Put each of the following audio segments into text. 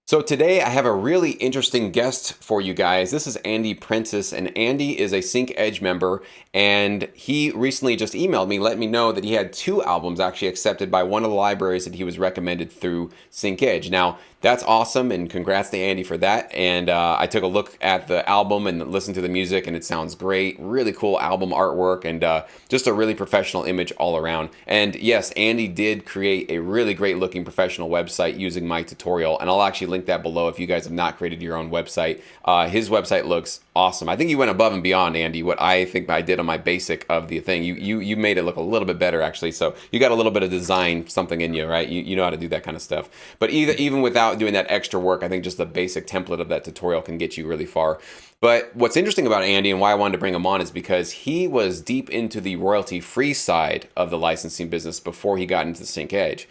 So today I have a really interesting guest for you guys. This is Andy Prentice, and Andy is a Sync Edge member, and he recently just emailed me, let me know that he had two albums actually accepted by one of the libraries that he was recommended through Sync Edge. Now, that's awesome, and congrats to Andy for that. And I took a look at the album and listened to the music, and it sounds great. Really cool album artwork, and just a really professional image all around. And yes, Andy did create a really great looking professional website using my tutorial, and I'll actually link that below if you guys have not created your own website. His website looks awesome. I think you went above and beyond, Andy, what I think I did on my basic of the thing. You made it look a little bit better, actually. So you got a little bit of design something in you, right? You know how to do that kind of stuff. But even without doing that extra work, I think just the basic template of that tutorial can get you really far. But what's interesting about Andy and why I wanted to bring him on is because he was deep into the royalty-free side of the licensing business before he got into Sync Edge.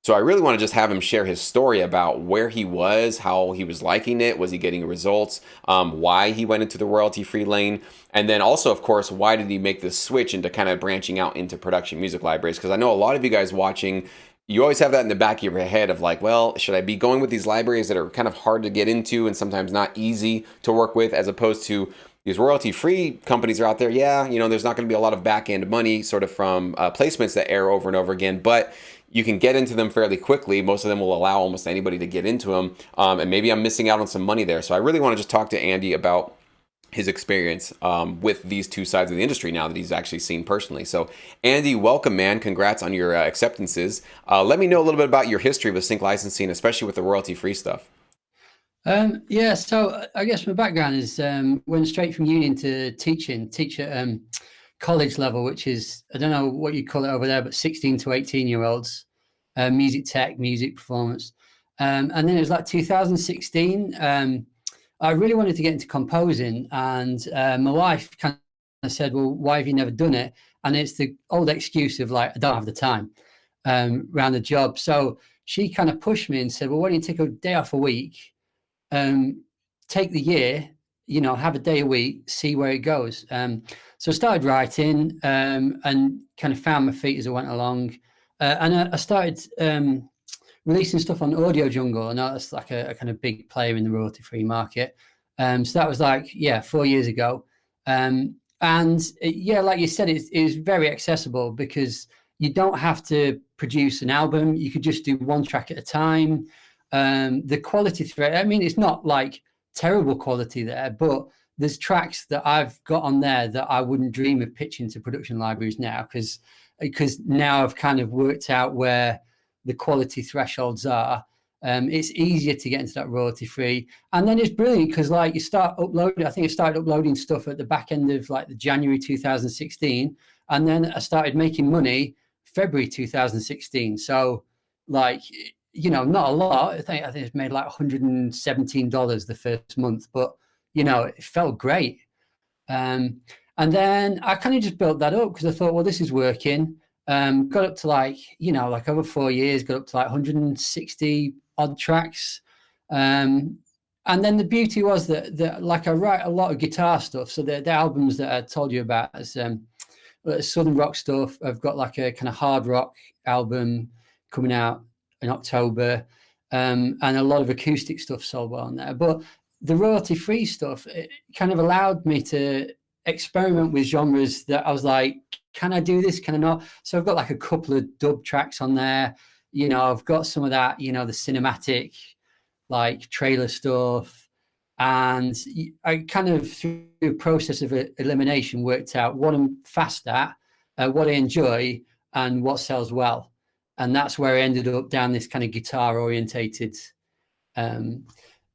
So I really want to just have him share his story about where he was, how he was liking it, was he getting results, why he went into the royalty-free lane, and then also, of course, why did he make this switch into kind of branching out into production music libraries? Because I know a lot of you guys watching, you always have that in the back of your head of like, well, should I be going with these libraries that are kind of hard to get into and sometimes not easy to work with, as opposed to these royalty-free companies are out there. Yeah, there's not going to be a lot of back-end money sort of from placements that air over and over again, but you can get into them fairly quickly. Most of them will allow almost anybody to get into them. And maybe I'm missing out on some money there. So I really want to just talk to Andy about his experience with these two sides of the industry now that he's actually seen personally. So Andy, welcome, man. Congrats on your acceptances. Let me know a little bit about your history with sync licensing, especially with the royalty-free stuff. Yeah, so I guess my background is went straight from uni into teach at college level, which is, I don't know what you call it over there, but 16 to 18-year-olds, music tech, music performance. And then it was like 2016. I really wanted to get into composing, and my wife kind of said, well, why have you never done it? And it's the old excuse of like, I don't have the time around the job. So she kind of pushed me and said, well, why don't you take a day off a week? Take the year, have a day a week, see where it goes. So I started writing and kind of found my feet as I went along. And I started releasing stuff on Audio Jungle. I know that's like a kind of big player in the royalty-free market. So that was like, 4 years ago. Like you said, it's very accessible because you don't have to produce an album. You could just do one track at a time. The quality thread, I mean, it's not like terrible quality there, but there's tracks that I've got on there that I wouldn't dream of pitching to production libraries now, because now I've kind of worked out where the quality thresholds are. It's easier to get into that royalty free, and then it's brilliant because like you start uploading. I think I started uploading stuff at the back end of like the January 2016, and then I started making money February 2016. So like, not a lot. I think it's made like $117 the first month, but it felt great. And then I kind of just built that up because I thought, well, this is working. Got up to like over 4 years, got up to like 160 odd tracks. And then the beauty was that like I write a lot of guitar stuff. So the albums that I told you about as Southern rock stuff, I've got like a kind of hard rock album coming out in October, and a lot of acoustic stuff sold well on there. But the royalty-free stuff, it kind of allowed me to experiment with genres that I was like, can I do this? Can I not? So I've got like a couple of dub tracks on there. I've got some of that, the cinematic, like trailer stuff. And I kind of, through a process of elimination, worked out what I'm fast at, what I enjoy, and what sells well. And that's where I ended up down this kind of guitar orientated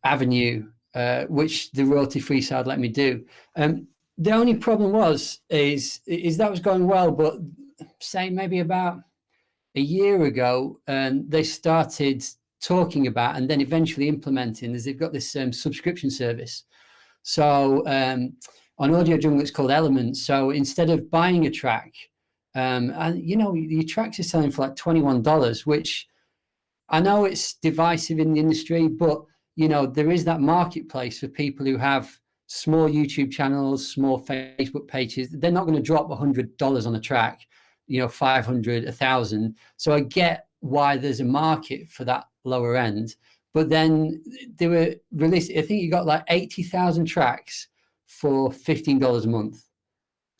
avenue, which the royalty free side let me do. The only problem is that was going well, but say maybe about a year ago, they started talking about and then eventually implementing is they've got this subscription service. So on Audio Jungle, it's called Elements. So instead of buying a track, and your tracks are selling for like $21, which I know it's divisive in the industry, but there is that marketplace for people who have small YouTube channels, small Facebook pages. They're not going to drop $100 on a track, 500, 1,000. So I get why there's a market for that lower end, But then they were released. I think you got like 80,000 tracks for $15 a month,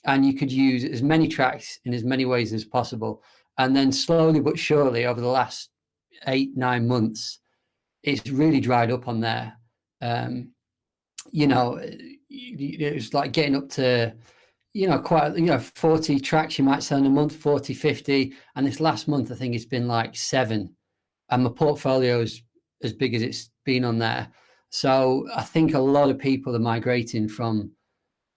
and you could use as many tracks in as many ways as possible. And then slowly but surely, over the last 8, 9 months, it's really dried up on there. Um, you know, it was like getting up to, quite, 40 tracks you might sell in a month, 40, 50. And this last month, I think it's been like 7. And my portfolio is as big as it's been on there. So I think a lot of people are migrating from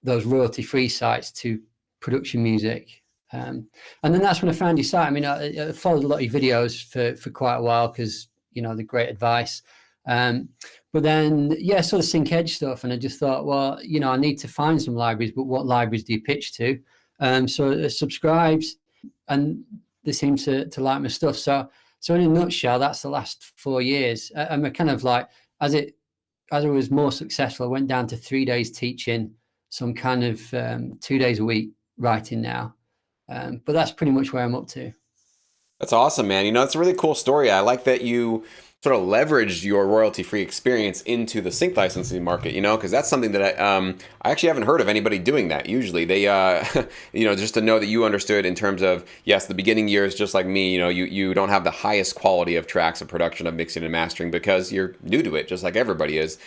those royalty-free sites to production music. And then that's when I found your site. I mean, I followed a lot of your videos for quite a while because, the great advice. But then, yeah, sort of sync edge stuff. And I just thought, well, I need to find some libraries, but what libraries do you pitch to? So I subscribed, and they seem to like my stuff. So in a nutshell, that's the last 4 years. I'm kind of like, as I was more successful, I went down to 3 days teaching, some kind of 2 days a week writing now. But that's pretty much where I'm up to. That's awesome, man. It's a really cool story. I like that you sort of leveraged your royalty-free experience into the sync licensing market, because that's something that I actually haven't heard of anybody doing that. Usually they, just to know that you understood in terms of, yes, the beginning years, just like me, you don't have the highest quality of tracks of production of mixing and mastering because you're new to it, just like everybody is.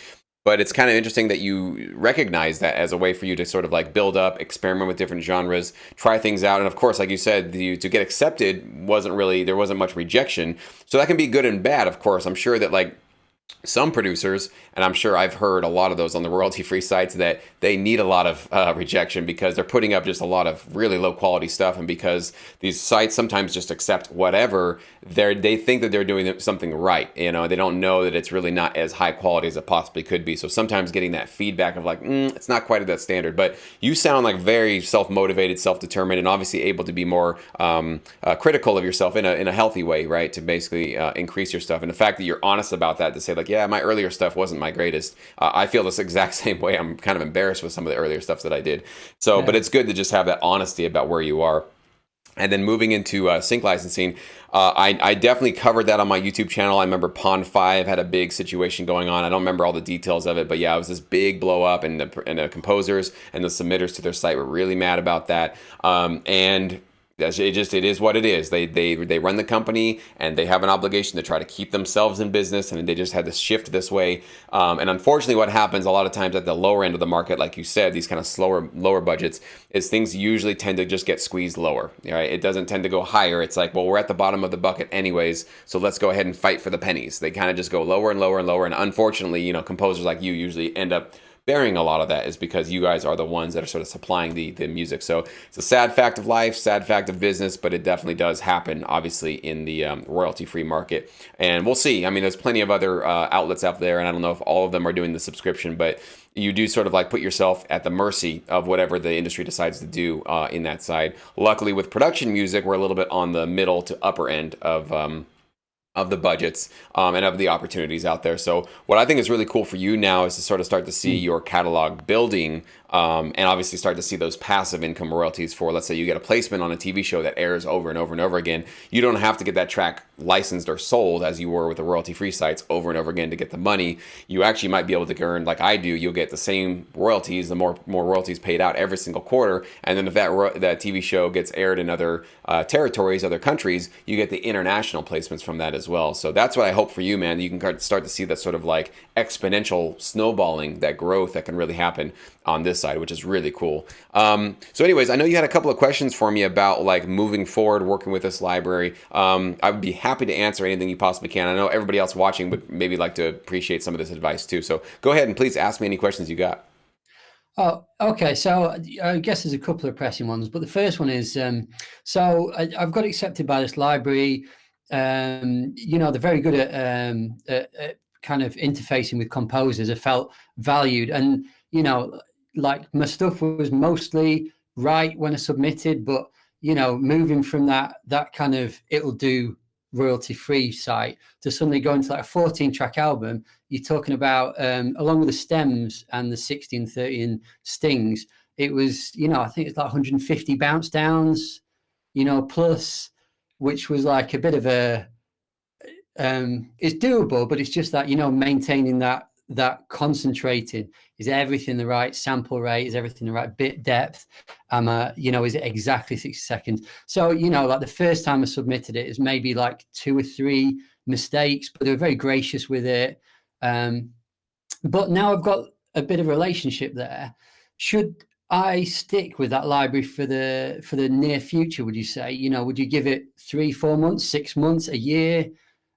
But it's kind of interesting that you recognize that as a way for you to sort of like build up, experiment with different genres, try things out. And of course, like you said, to get accepted there wasn't much rejection. So that can be good and bad, of course. I'm sure that like some producers, and I'm sure I've heard a lot of those on the royalty-free sites, that they need a lot of rejection because they're putting up just a lot of really low-quality stuff, and because these sites sometimes just accept whatever, they think that they're doing something right. They don't know that it's really not as high quality as it possibly could be. So sometimes getting that feedback of like, it's not quite at that standard. But you sound like very self-motivated, self-determined, and obviously able to be more critical of yourself in a healthy way, right? To basically increase your stuff. And the fact that you're honest about that, to say like, yeah, my earlier stuff wasn't my greatest. I feel this exact same way. I'm kind of embarrassed with some of the earlier stuff that I did. So, but it's good to just have that honesty about where you are. And then moving into sync licensing, I definitely covered that on my YouTube channel. I remember Pond 5 had a big situation going on. I don't remember all the details of it, but yeah, it was this big blow up, and the composers and the submitters to their site were really mad about that. And it is what it is. They run the company, and they have an obligation to try to keep themselves in business, and they just had to shift this way. And unfortunately, what happens a lot of times at the lower end of the market, like you said, these kind of lower budgets, is things usually tend to just get squeezed lower. Right? It doesn't tend to go higher. It's like, well, we're at the bottom of the bucket anyways, so let's go ahead and fight for the pennies. They kind of just go lower and lower and lower. And unfortunately, composers like you usually end up bearing a lot of that, is because you guys are the ones that are sort of supplying the music. So it's a sad fact of life, sad fact of business, but it definitely does happen, obviously, in the royalty-free market. And we'll see. I mean, there's plenty of other outlets out there, and I don't know if all of them are doing the subscription, but you do sort of like put yourself at the mercy of whatever the industry decides to do in that side. Luckily, with production music, we're a little bit on the middle to upper end of the budgets and of the opportunities out there. So what I think is really cool for you now is to sort of start to see your catalog building, and obviously start to see those passive income royalties for, let's say you get a placement on a TV show that airs over and over and over again. You don't have to get that track licensed or sold as you were with the royalty-free sites over and over again to get the money. You actually might be able to earn, like I do, you'll get the same royalties, the more royalties paid out every single quarter. And then if that TV show gets aired in other territories, other countries, you get the international placements from that as well. So that's what I hope for you, man. You can start to see that sort of like exponential snowballing, that growth that can really happen on this side, which is really cool. So anyways, I know you had a couple of questions for me about like moving forward, working with this library. I would be happy to answer anything you possibly can. I know everybody else watching would maybe like to appreciate some of this advice too. So go ahead and please ask me any questions you got. Oh, okay. So I guess there's a couple of pressing ones, but the first one is, I've got accepted by this library. They're very good at kind of interfacing with composers. I felt valued, and like my stuff was mostly right when I submitted, but moving from that kind of it'll do royalty free site to suddenly going to like a 14-track album, you're talking about along with the stems and the 60 and 30 and stings, it was I think it's like 150 bounce downs plus, which was like a bit of it's doable, but it's just that, maintaining that concentrated, is everything the right sample rate, is everything the right bit depth, is it exactly 60 seconds? So, like the first time I submitted it is maybe like 2 or 3 mistakes, but they were very gracious with it. But now I've got a bit of a relationship there. Should I stick with that library for the near future? Would you say, would you give it 3, 4 months, 6 months, a year?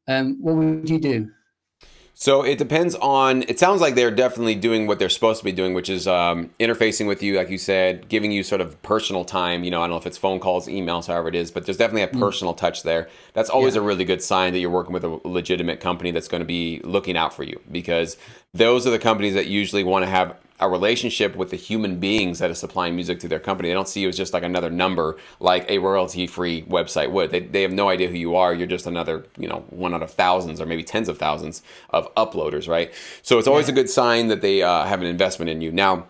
What would you do? So it depends on. It sounds like they're definitely doing what they're supposed to be doing, which is interfacing with you, like you said, giving you sort of personal time. I don't know if it's phone calls, emails, however it is, but there's definitely a Mm, personal touch there. That's always yeah. a really good sign that you're working with a legitimate company that's going to be looking out for you, because those are the companies that usually want to have a relationship with the human beings that are supplying music to their company. They don't see you as just like another number, like a royalty-free website would. They have no idea who you are. You're just another, one out of thousands or maybe tens of thousands of uploaders, right? So it's always a Yeah. good sign that they have an investment in you. Now,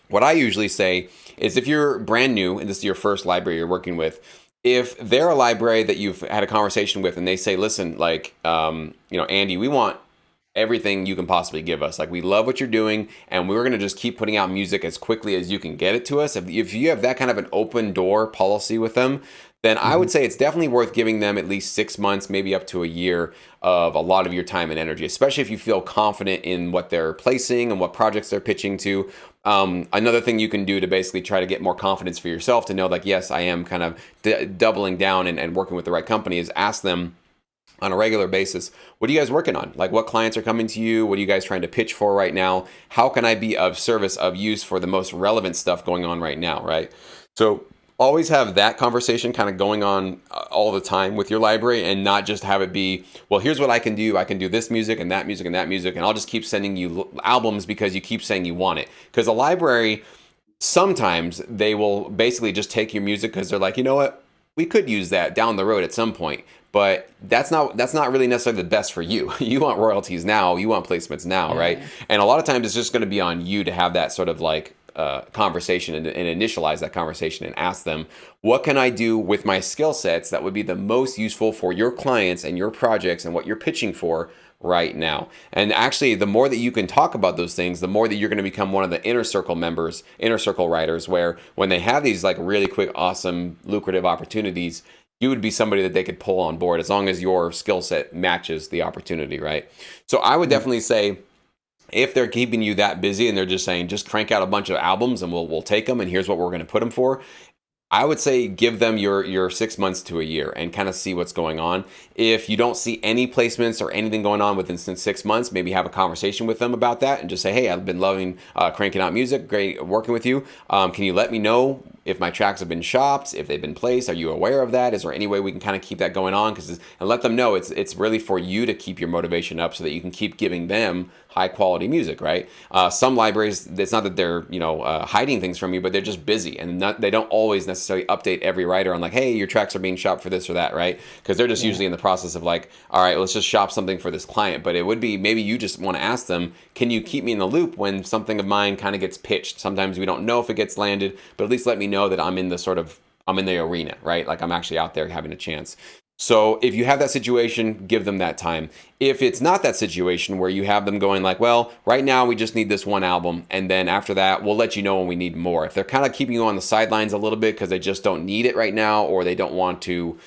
what I usually say is if you're brand new and this is your first library you're working with, if they're a library that you've had a conversation with and they say, listen, like, Andy, we want everything you can possibly give us. Like, we love what you're doing, and we're going to just keep putting out music as quickly as you can get it to us. If you have that kind of an open door policy with them, then I would Mhm. say it's definitely worth giving them at least 6 months, maybe up to a year of a lot of your time and energy, especially if you feel confident in what they're placing and what projects they're pitching to. Another thing you can do to basically try to get more confidence for yourself to know, like, yes, I am kind of doubling down and working with the right company, is ask them on a regular basis, what are you guys working on? Like, what clients are coming to you? What are you guys trying to pitch for right now? How can I be of service, of use for the most relevant stuff going on right now, right? So always have that conversation kind of going on all the time with your library, and not just have it be, well, here's what I can do. I can do this music and that music and that music, and I'll just keep sending you albums because you keep saying you want it. Because a library, sometimes they will basically just take your music because they're like, you know what, we could use that down the road at some point, but that's not really necessarily the best for you. You want royalties now, you want placements now, right? Yeah. And a lot of times it's just going to be on you to have that sort of like conversation, and initialize that conversation and ask them, what can I do with my skill sets that would be the most useful for your clients and your projects and what you're pitching for right now. And actually, the more that you can talk about those things, the more that you're going to become one of the inner circle members, inner circle writers, where when they have these like really quick, awesome, lucrative opportunities, you would be somebody that they could pull on board as long as your skill set matches the opportunity, right? So I would Mm. definitely say, if they're keeping you that busy and they're just saying, just crank out a bunch of albums and we'll take them, and here's what we're going to put them for, I would say give them your 6 months to a year and kind of see what's going on. If you don't see any placements or anything going on within 6 months, maybe have a conversation with them about that and just say, hey, I've been loving cranking out music. Great working with you. Can you let me know if my tracks have been shopped, if they've been placed? Are you aware of that? Is there any way we can kind of keep that going on? And let them know it's really for you to keep your motivation up so that you can keep giving them high quality music, right? Some libraries, it's not that they're hiding things from you, but they're just busy, and they don't always necessarily update every writer on like, hey, your tracks are being shopped for this or that, right? Because they're just Yeah. usually in the process of like, all right, let's just shop something for this client. But it would be, maybe you just want to ask them, can you keep me in the loop when something of mine kind of gets pitched? Sometimes we don't know if it gets landed, but at least let me know that I'm in the arena, right? Like, I'm actually out there having a chance. So if you have that situation, give them that time. If it's not that situation where you have them going like, well, right now we just need this one album, and then after that, we'll let you know when we need more. If they're kind of keeping you on the sidelines a little bit because they just don't need it right now, or they don't want to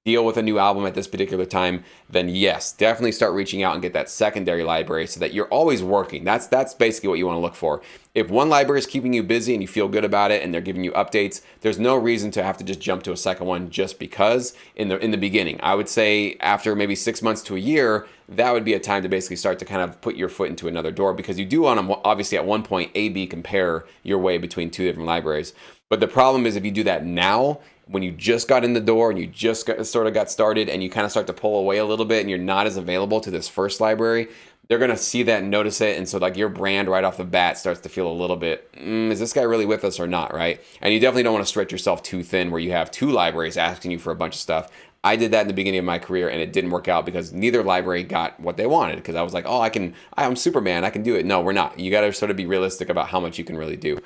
deal with a new album at this particular time, then yes, definitely start reaching out and get that secondary library so that you're always working. That's basically what you want to look for. If one library is keeping you busy and you feel good about it and they're giving you updates, there's no reason to have to just jump to a second one just because in the beginning. I would say after maybe 6 months to a year, that would be a time to basically start to kind of put your foot into another door, because you do want to obviously at one point A B compare your way between two different libraries. But the problem is if you do that now, when you just got in the door and you just sort of got started, and you kind of start to pull away a little bit and you're not as available to this first library, they're going to see that and notice it. And so like your brand right off the bat starts to feel a little bit, is this guy really with us or not, right? And you definitely don't want to stretch yourself too thin where you have two libraries asking you for a bunch of stuff. I did that in the beginning of my career and it didn't work out because neither library got what they wanted, because I was like, oh, I'm Superman, I can do it. No, we're not. You got to sort of be realistic about how much you can really do.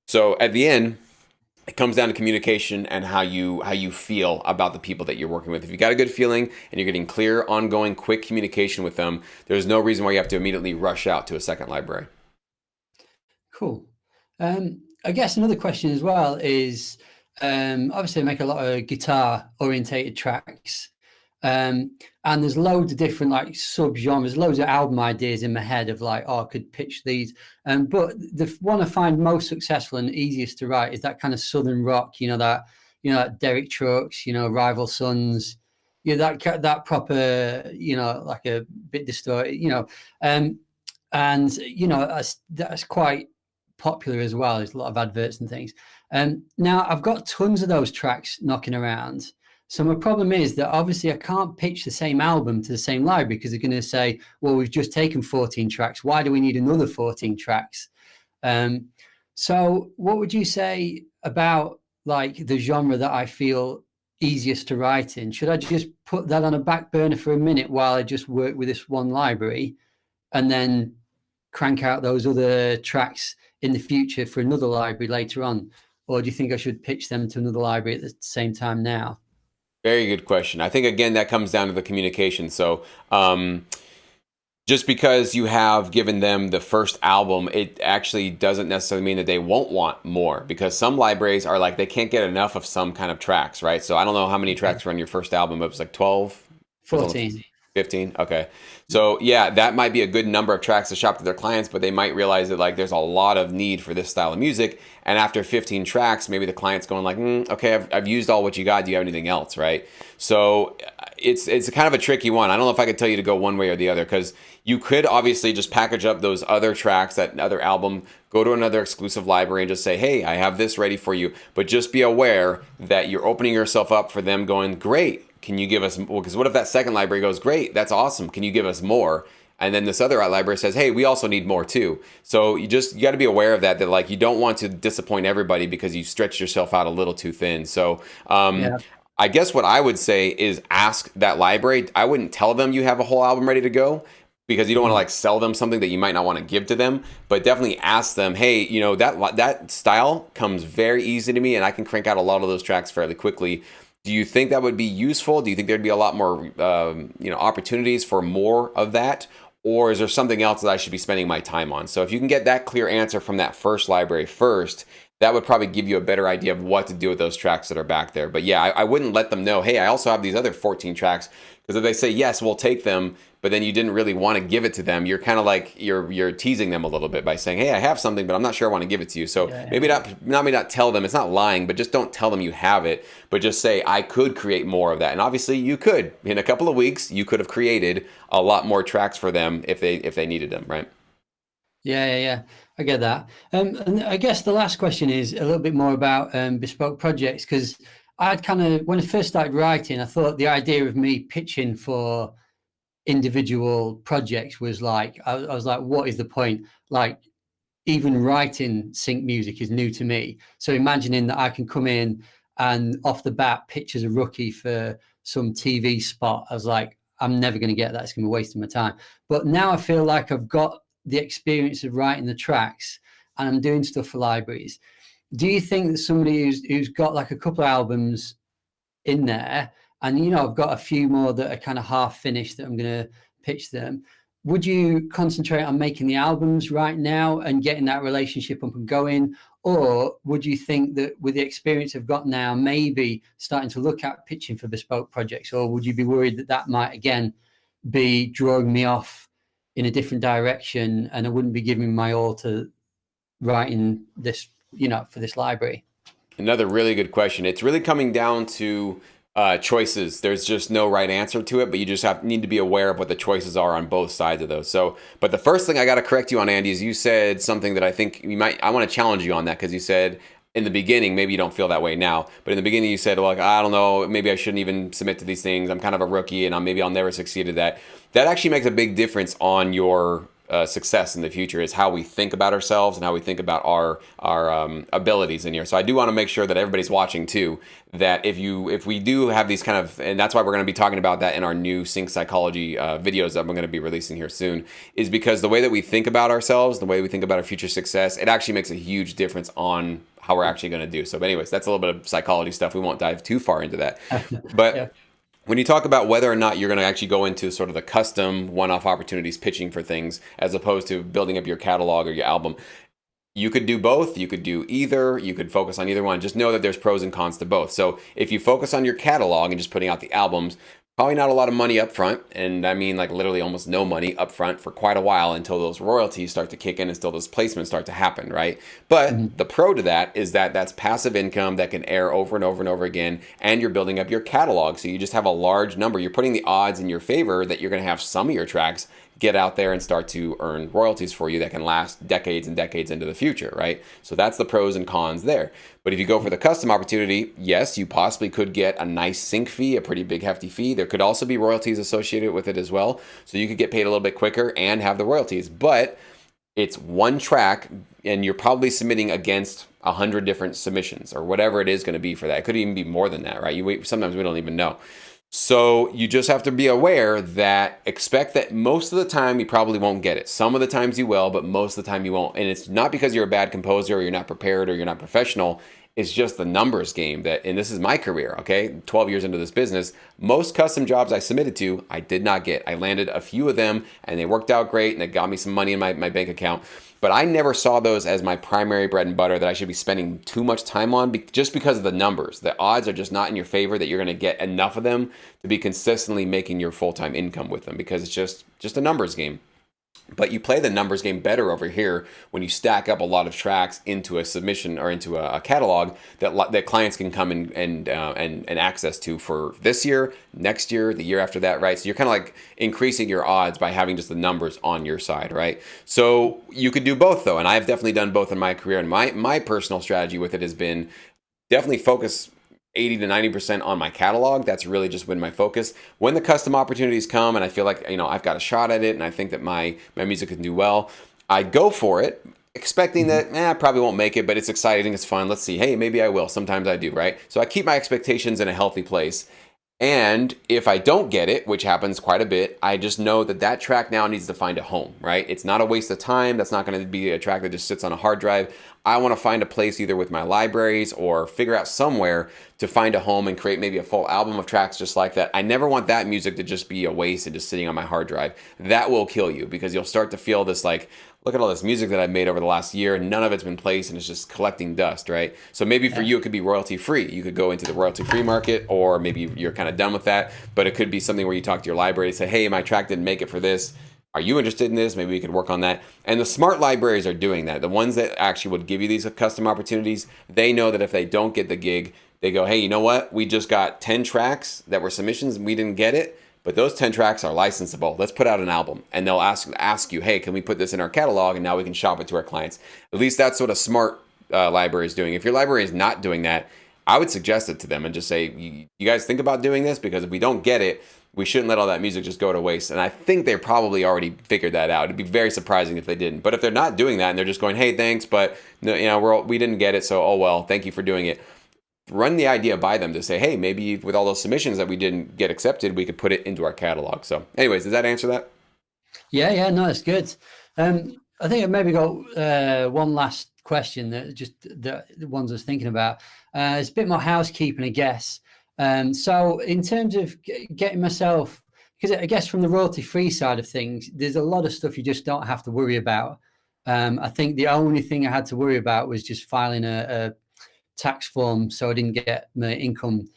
So at the end, it comes down to communication and how you feel about the people that you're working with. If you got a good feeling and you're getting clear, ongoing, quick communication with them, there's no reason why you have to immediately rush out to a second library. Cool. I guess another question as well is, obviously I make a lot of guitar orientated tracks. And there's loads of different like sub genres, loads of album ideas in my head of like, oh, I could pitch these. But the one I find most successful and easiest to write is that kind of southern rock, that Derek Trucks, Rival Sons, that proper, like a bit distorted, and that's quite popular as well. There's a lot of adverts and things. Now I've got tons of those tracks knocking around. So my problem is that obviously I can't pitch the same album to the same library because they're going to say, well, we've just taken 14 tracks. Why do we need another 14 tracks? So what would you say about like the genre that I feel easiest to write in? Should I just put that on a back burner for a minute while I just work with this one library and then crank out those other tracks in the future for another library later on? Or do you think I should pitch them to another library at the same time now? Very good question. I think again that comes down to the communication. So just because you have given them the first album, it actually doesn't necessarily mean that they won't want more, because some libraries are like they can't get enough of some kind of tracks, right? So I don't know how many tracks were on your first album, but it was like 12. 14. 15. Okay. So yeah, that might be a good number of tracks to shop to their clients, but they might realize that like there's a lot of need for this style of music. And after 15 tracks, maybe the client's going like, okay, I've used all what you got. Do you have anything else? Right. So it's kind of a tricky one. I don't know if I could tell you to go one way or the other, because you could obviously just package up those other tracks, that other album, go to another exclusive library and just say, hey, I have this ready for you. But just be aware that you're opening yourself up for them going, great. Can you give us, well, because what if that second library goes, great, that's awesome, can you give us more? And then this other library says, hey, we also need more too. So you got to be aware of that like you don't want to disappoint everybody because you stretch yourself out a little too thin. So Yeah. I guess what I would say is ask that library. I wouldn't tell them you have a whole album ready to go, because you don't want to like sell them something that you might not want to give to them, but definitely ask them, hey, that style comes very easy to me and I can crank out a lot of those tracks fairly quickly. Do you think that would be useful? Do you think there'd be a lot more, opportunities for more of that? Or is there something else that I should be spending my time on? So if you can get that clear answer from that first library first, that would probably give you a better idea of what to do with those tracks that are back there. But yeah, I wouldn't let them know, hey, I also have these other 14 tracks. Because if they say, yes, we'll take them, but then you didn't really want to give it to them, you're kind of like, you're teasing them a little bit by saying, hey, I have something, but I'm not sure I want to give it to you. So Yeah. maybe not tell them, it's not lying, but just don't tell them you have it, but just say, I could create more of that. And obviously you could. In a couple of weeks, you could have created a lot more tracks for them if they needed them, right? Yeah. I get that. And I guess the last question is a little bit more about bespoke projects, because I'd kind of, when I first started writing, I thought the idea of me pitching for individual projects was like, I was like, what is the point? Like, even writing sync music is new to me. So imagining that I can come in and off the bat pitch as a rookie for some TV spot, I was like, I'm never going to get that. It's going to be wasting my time. But now I feel like I've got the experience of writing the tracks and I'm doing stuff for libraries. Do you think that somebody who's got like a couple of albums in there, and I've got a few more that are kind of half finished that I'm going to pitch them, would you concentrate on making the albums right now and getting that relationship up and going, or would you think that with the experience I've got now, maybe starting to look at pitching for bespoke projects, or would you be worried that that might again be drawing me off in a different direction and I wouldn't be giving my all to writing this, for this library? Another really good question. It's really coming down to choices. There's just no right answer to it, but you just need to be aware of what the choices are on both sides of those. So, but the first thing I got to correct you on, Andy, is you said something that I think I want to challenge you on that, because you said in the beginning, maybe you don't feel that way now, but in the beginning you said, like, I don't know, maybe I shouldn't even submit to these things. I'm kind of a rookie and maybe I'll never succeed at that. That actually makes a big difference on your success in the future, is how we think about ourselves and how we think about our abilities in here. So I do want to make sure that everybody's watching too, that if we do have these kind of, and that's why we're going to be talking about that in our new sync psychology videos that we're going to be releasing here soon, is because the way that we think about ourselves, the way we think about our future success, it actually makes a huge difference on how we're actually going to do. So, but anyways, that's a little bit of psychology stuff. We won't dive too far into that. But Yeah. when you talk about whether or not you're going to actually go into sort of the custom one-off opportunities pitching for things as opposed to building up your catalog or your album, you could do both. You could do either. You could focus on either one. Just know that there's pros and cons to both. So if you focus on your catalog and just putting out the albums, probably not a lot of money up front. And I mean, like literally almost no money up front for quite a while until those royalties start to kick in, until those placements start to happen, right? But Mhm. the pro to that is that that's passive income that can air over and over and over again. And you're building up your catalog. So you just have a large number. You're putting the odds in your favor that you're going to have some of your tracks get out there and start to earn royalties for you that can last decades and decades into the future, right? So that's the pros and cons there. But if you go for the custom opportunity, yes, you possibly could get a nice sync fee, a pretty big hefty fee. There could also be royalties associated with it as well. So you could get paid a little bit quicker and have the royalties. But it's one track and you're probably submitting against 100 different submissions or whatever it is going to be for that. It could even be more than that, right? Sometimes we don't even know. So you just have to be aware that expect that most of the time you probably won't get it. Some of the times you will, but most of the time you won't. And it's not because you're a bad composer or you're not prepared or you're not professional. It's just the numbers game that, and this is my career, okay? 12 years into this business, most custom jobs I submitted to, I did not get. I landed a few of them and they worked out great and they got me some money in my bank account. But I never saw those as my primary bread and butter that I should be spending too much time on just because of the numbers. The odds are just not in your favor that you're going to get enough of them to be consistently making your full-time income with them because it's just a numbers game. But you play the numbers game better over here when you stack up a lot of tracks into a submission or into a catalog that clients can come and access to for this year, next year, the year after that, right? So you're kind of like increasing your odds by having just the numbers on your side, right? So you could do both though, and I've definitely done both in my career. And my personal strategy with it has been definitely focus 80 to 90% on my catalog. That's really just been my focus. When the custom opportunities come and I feel like, I've got a shot at it and I think that my music can do well, I go for it, expecting Mhm. that, I probably won't make it, but it's exciting, it's fun. Let's see. Hey, maybe I will. Sometimes I do, right? So I keep my expectations in a healthy place. And if I don't get it, which happens quite a bit, I just know that that track now needs to find a home, right? It's not a waste of time. That's not going to be a track that just sits on a hard drive. I want to find a place either with my libraries or figure out somewhere to find a home and create maybe a full album of tracks just like that. I never want that music to just be a waste and just sitting on my hard drive. That will kill you because you'll start to feel this like, look at all this music that I've made over the last year and none of it's been placed and it's just collecting dust, right? So maybe for Yeah. you it could be royalty free. You could go into the royalty free market or maybe you're kind of done with that, but it could be something where you talk to your library and say, hey, my track didn't make it for this. Are you interested in this? Maybe we could work on that. And the smart libraries are doing that. The ones that actually would give you these custom opportunities, they know that if they don't get the gig, they go, hey, you know what? We just got 10 tracks that were submissions and we didn't get it. But those 10 tracks are licensable. Let's put out an album. And they'll ask you, hey, can we put this in our catalog? And now we can shop it to our clients. At least that's what a smart library is doing. If your library is not doing that, I would suggest it to them and just say, you guys think about doing this? Because if we don't get it, we shouldn't let all that music just go to waste. And I think they probably already figured that out. It'd be very surprising if they didn't. But if they're not doing that and they're just going, hey, thanks, but no, we didn't get it. So, oh, well, thank you for doing it. Run the idea by them to say, hey, maybe with all those submissions that we didn't get accepted, we could put it into our catalog. So anyways, does that answer that? Yeah, yeah, no, it's good. I think I maybe got one last question that just the ones I was thinking about. It's a bit more housekeeping, I guess. So in terms of getting myself, because I guess from the royalty-free side of things, there's a lot of stuff you just don't have to worry about. I think the only thing I had to worry about was just filing a tax form so I didn't get my income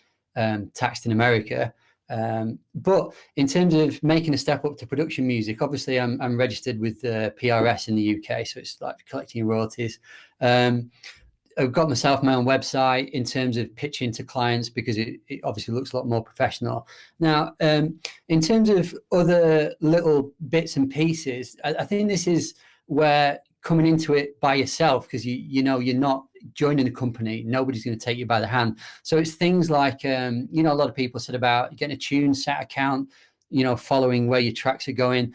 taxed in America. But in terms of making a step up to production music, obviously I'm registered with PRS in the UK, so it's like collecting royalties. I've got myself my own website in terms of pitching to clients because it obviously looks a lot more professional. Now, in terms of other little bits and pieces, I think this is where coming into it by yourself, because you know you're not joining a company, nobody's going to take you by the hand. So it's things like a lot of people said about getting a tune set account, following where your tracks are going.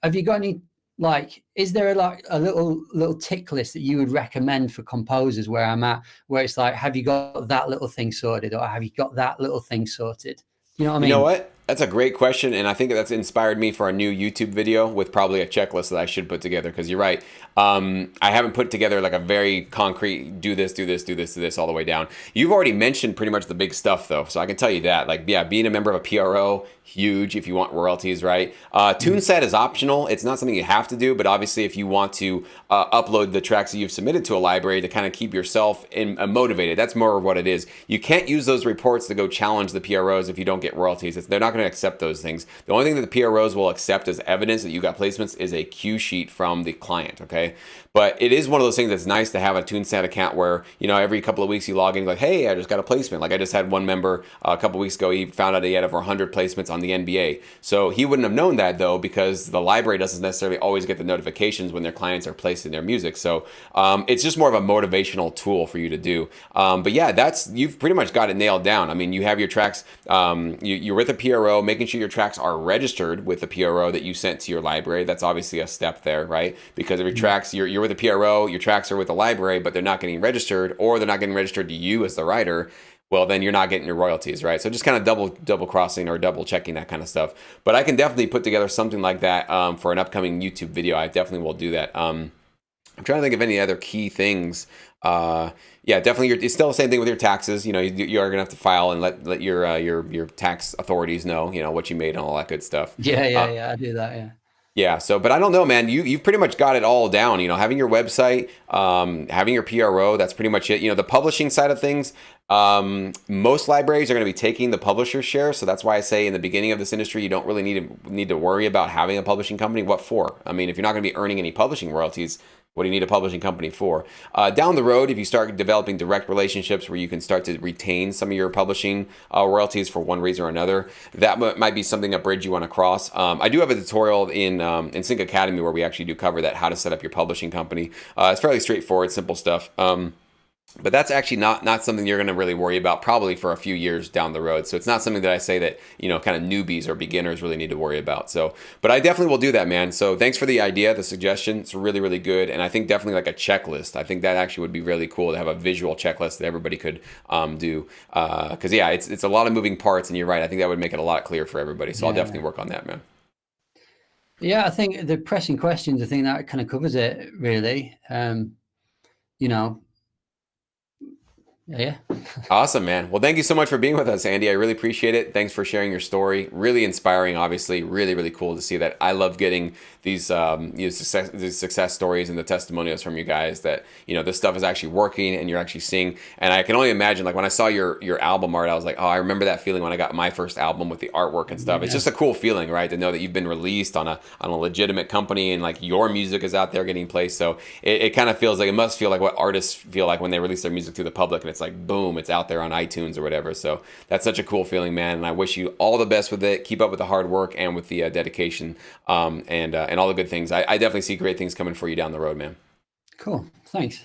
Have you got any, like, is there a little tick list that you would recommend for composers where I'm at, where it's like, have you got that little thing sorted or have you got that little thing sorted? You know what I You know mean? what? That's a great question, and I think that's inspired me for a new YouTube video with probably a checklist that I should put together. Because you're right, I haven't put together like a very concrete do this, do this, do this, do this all the way down. You've already mentioned pretty much the big stuff though, so I can tell you that. Like, yeah, being a member of a PRO, huge if you want royalties, right? Tune set is optional; it's not something you have to do, but obviously, if you want to upload the tracks that you've submitted to a library to kind of keep yourself motivated, that's more of what it is. You can't use those reports to go challenge the PROs if you don't get royalties. They're not going to accept those things. The only thing that the PROs will accept as evidence that you got placements is a cue sheet from the client, okay? But it is one of those things that's nice to have a TuneSat account where, you know, every couple of weeks you log in, like, hey, I just got a placement. Like I just had one member a couple of weeks ago, he found out he had over 100 placements on the NBA. So he wouldn't have known that though, because the library doesn't necessarily always get the notifications when their clients are placing their music. So it's just more of a motivational tool for you to do. But yeah, you've pretty much got it nailed down. I mean, you have your tracks, you're with a PRO, making sure your tracks are registered with the PRO that you sent to your library. That's obviously a step there, right? Because if your tracks, you're with a PRO, your tracks are with the library, but they're not getting registered, or they're not getting registered to you as the writer, well, then you're not getting your royalties, right? So just kind of double crossing or double checking that kind of stuff. But I can definitely put together something like that for an upcoming YouTube video. I definitely will do that. I'm trying to think of any other key things. Yeah, definitely. It's still the same thing with your taxes. You know, you are gonna have to file and let your tax authorities know, you know, what you made and all that good stuff. Yeah, yeah, Uh, yeah. I do that. Yeah. yeah. So, but I don't know, man. You've pretty much got it all down. You know, having your website, having your PRO. That's pretty much it. You know, the publishing side of things. Most libraries are going to be taking the publisher share, so that's why I say in the beginning of this industry, you don't really need to worry about having a publishing company. What for? I mean, if you're not going to be earning any publishing royalties, what do you need a publishing company for? Down the road, if you start developing direct relationships where you can start to retain some of your publishing royalties for one reason or another, that might be something, a bridge you want to cross. I do have a tutorial in Sync Academy where we actually do cover that, how to set up your publishing company. It's fairly straightforward, simple stuff. But that's actually not something you're going to really worry about probably for a few years down the road. So it's not something that I say that, you know, kind of newbies or beginners really need to worry about. So, but I definitely will do that, man. So thanks for the idea, the suggestion. It's really, really good. And I think definitely like a checklist. I think that actually would be really cool to have a visual checklist that everybody could do. Because yeah, it's a lot of moving parts, and you're right. I think that would make it a lot clearer for everybody. So I'll Yeah. definitely work on that, man. Yeah, I think the pressing questions, I think that kind of covers it really. You know, yeah. Awesome, man. Well, thank you so much for being with us, Andy. I really appreciate it. Thanks for sharing your story. Really inspiring, obviously. Really, really cool to see that. I love getting these these success stories and the testimonials from you guys that, you know, this stuff is actually working and you're actually seeing. And I can only imagine, like when I saw your album art, I was like, oh, I remember that feeling when I got my first album with the artwork and stuff. It's Yeah. just a cool feeling, right? To know that you've been released on a legitimate company and like your music is out there getting placed. So it kind of feels like, it must feel like what artists feel like when they release their music to the public, and it's like boom, it's out there on iTunes or whatever. So that's such a cool feeling, man. And I wish you all the best with it. Keep up with the hard work and with the dedication, and all the good things. I definitely see great things coming for you down the road, man. Cool. Thanks.